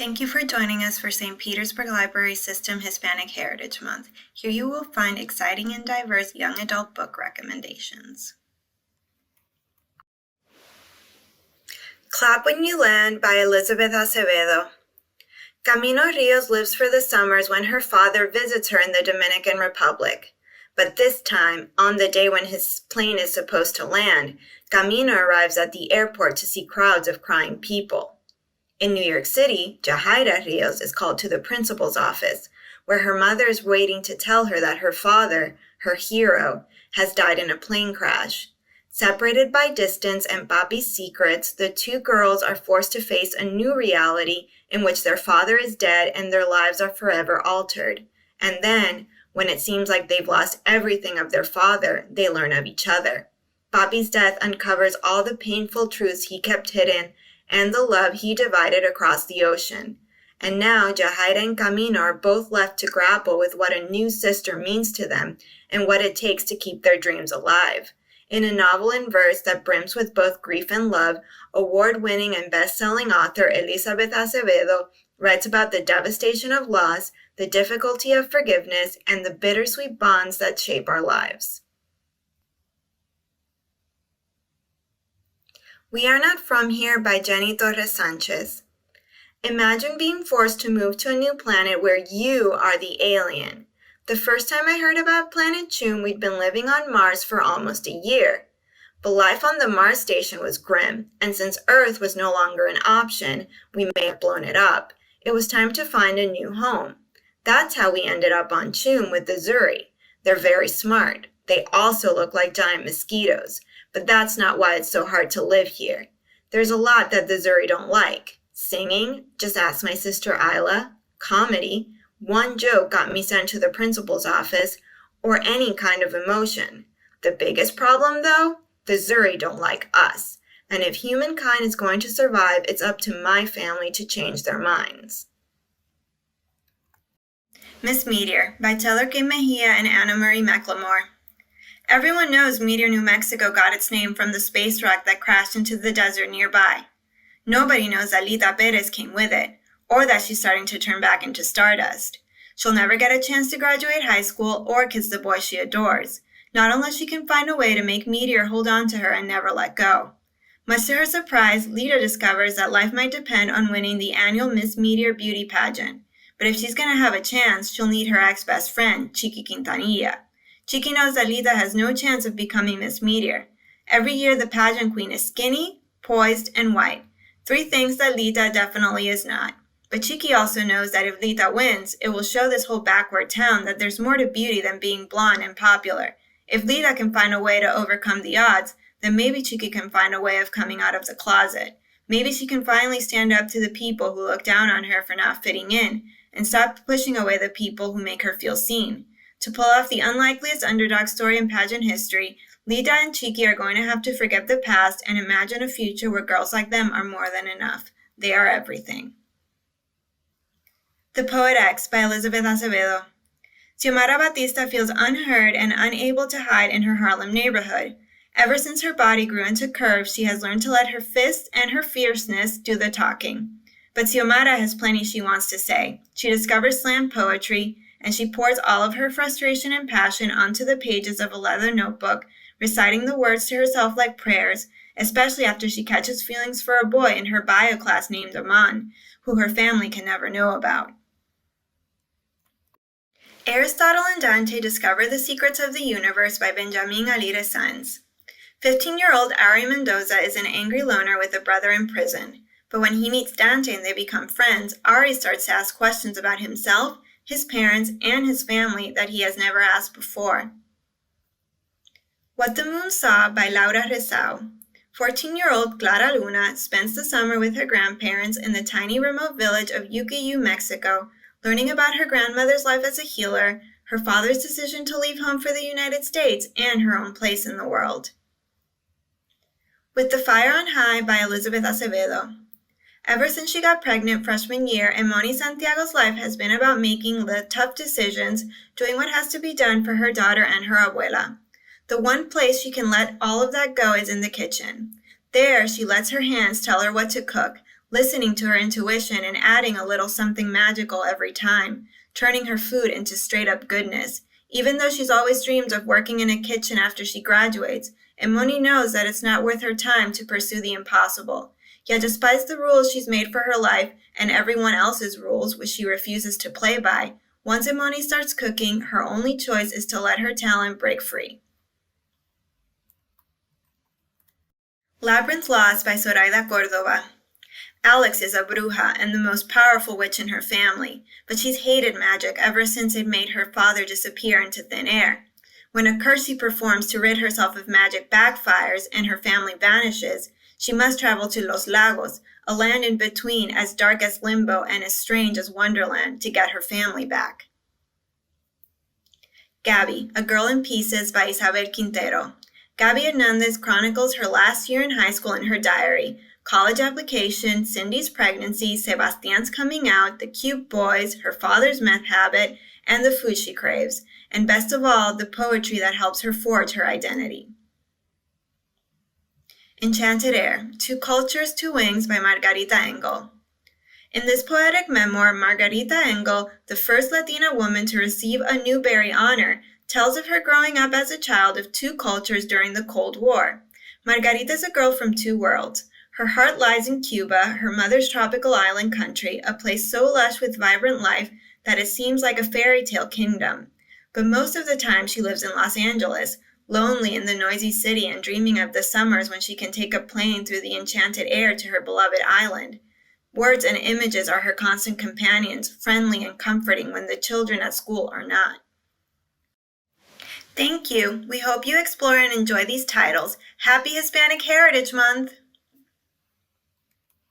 Thank you for joining us for St. Petersburg Library System Hispanic Heritage Month. Here you will find exciting and diverse young adult book recommendations. Clap When You Land by Elizabeth Acevedo. Camino Rios lives for the summers when her father visits her in the Dominican Republic. But this time, on the day when his plane is supposed to land, Camino arrives at the airport to see crowds of crying people. In New York City, Jahaira Rios is called to the principal's office, where her mother is waiting to tell her that her father, her hero, has died in a plane crash. Separated by distance and Papi's secrets, the two girls are forced to face a new reality in which their father is dead and their lives are forever altered. And then, when it seems like they've lost everything of their father, they learn of each other. Papi's death uncovers all the painful truths he kept hidden and the love he divided across the ocean. And now Jahaira and Camino are both left to grapple with what a new sister means to them and what it takes to keep their dreams alive. In a novel in verse that brims with both grief and love, award-winning and best-selling author Elizabeth Acevedo writes about the devastation of loss, the difficulty of forgiveness, and the bittersweet bonds that shape our lives. We Are Not From Here by Jenny Torres Sanchez. Imagine being forced to move to a new planet where you are the alien. The first time I heard about Planet Choom, we'd been living on Mars for almost a year. But life on the Mars station was grim, and since Earth was no longer an option, we may have blown it up. It was time to find a new home. That's how we ended up on Choom with the Zuri. They're very smart. They also look like giant mosquitoes. But that's not why it's so hard to live here. There's a lot that the Zuri don't like. Singing, just ask my sister Isla. Comedy, one joke got me sent to the principal's office, or any kind of emotion. The biggest problem, though, the Zuri don't like us. And if humankind is going to survive, it's up to my family to change their minds. Miss Meteor by Taylor K. Mejia and Anna Marie McLemore. Everyone knows Meteor, New Mexico got its name from the space rock that crashed into the desert nearby. Nobody knows that Lita Perez came with it, or that she's starting to turn back into stardust. She'll never get a chance to graduate high school or kiss the boy she adores, not unless she can find a way to make Meteor hold on to her and never let go. Much to her surprise, Lita discovers that life might depend on winning the annual Miss Meteor beauty pageant, but if she's going to have a chance, she'll need her ex-best friend, Chiqui Quintanilla. Chiqui knows that Lita has no chance of becoming Miss Meteor. Every year, the pageant queen is skinny, poised, and white. Three things that Lita definitely is not. But Chiqui also knows that if Lita wins, it will show this whole backward town that there's more to beauty than being blonde and popular. If Lita can find a way to overcome the odds, then maybe Chiqui can find a way of coming out of the closet. Maybe she can finally stand up to the people who look down on her for not fitting in, and stop pushing away the people who make her feel seen. To pull off the unlikeliest underdog story in pageant history, Lita and Chiqui are going to have to forget the past and imagine a future where girls like them are more than enough. They are everything. The Poet X by Elizabeth Acevedo. Xiomara Batista feels unheard and unable to hide in her Harlem neighborhood. Ever since her body grew into curves, she has learned to let her fists and her fierceness do the talking. But Xiomara has plenty she wants to say. She discovers slam poetry, and she pours all of her frustration and passion onto the pages of a leather notebook, reciting the words to herself like prayers, especially after she catches feelings for a boy in her bio class named Aman, who her family can never know about. Aristotle and Dante discover the secrets of the universe by Benjamin Alire Sanz. 15-year-old Ari Mendoza is an angry loner with a brother in prison. But when he meets Dante and they become friends, Ari starts to ask questions about himself, his parents, and his family that he has never asked before. What the Moon Saw by Laura Rezao. 14-year-old Clara Luna spends the summer with her grandparents in the tiny remote village of Yucayú, Mexico, learning about her grandmother's life as a healer, her father's decision to leave home for the United States, and her own place in the world. With the Fire on High by Elizabeth Acevedo. Ever since she got pregnant freshman year, Emoni Santiago's life has been about making the tough decisions, doing what has to be done for her daughter and her abuela. The one place she can let all of that go is in the kitchen. There, she lets her hands tell her what to cook, listening to her intuition and adding a little something magical every time, turning her food into straight-up goodness. Even though she's always dreamed of working in a kitchen after she graduates, Emoni knows that it's not worth her time to pursue the impossible. Yet despite the rules she's made for her life and everyone else's rules, which she refuses to play by, once Emoni starts cooking, her only choice is to let her talent break free. Labyrinth Lost by Zoraida Cordova. Alex is a bruja and the most powerful witch in her family, but she's hated magic ever since it made her father disappear into thin air. When a curse she performs to rid herself of magic backfires and her family vanishes, she must travel to Los Lagos, a land in between as dark as Limbo and as strange as Wonderland, to get her family back. Gabby, A Girl in Pieces by Isabel Quintero. Gabby Hernandez chronicles her last year in high school in her diary: college application, Cindy's pregnancy, Sebastian's coming out, the cute boys, her father's meth habit, and the food she craves, and best of all, the poetry that helps her forge her identity. Enchanted Air, Two Cultures, Two Wings by Margarita Engel. In this poetic memoir, Margarita Engel, the first Latina woman to receive a Newbery honor, tells of her growing up as a child of two cultures during the Cold War. Margarita is a girl from two worlds. Her heart lies in Cuba, her mother's tropical island country, a place so lush with vibrant life that it seems like a fairy tale kingdom. But most of the time she lives in Los Angeles, lonely in the noisy city and dreaming of the summers when she can take a plane through the enchanted air to her beloved island. Words and images are her constant companions, friendly and comforting when the children at school are not. Thank you. We hope you explore and enjoy these titles. Happy Hispanic Heritage Month!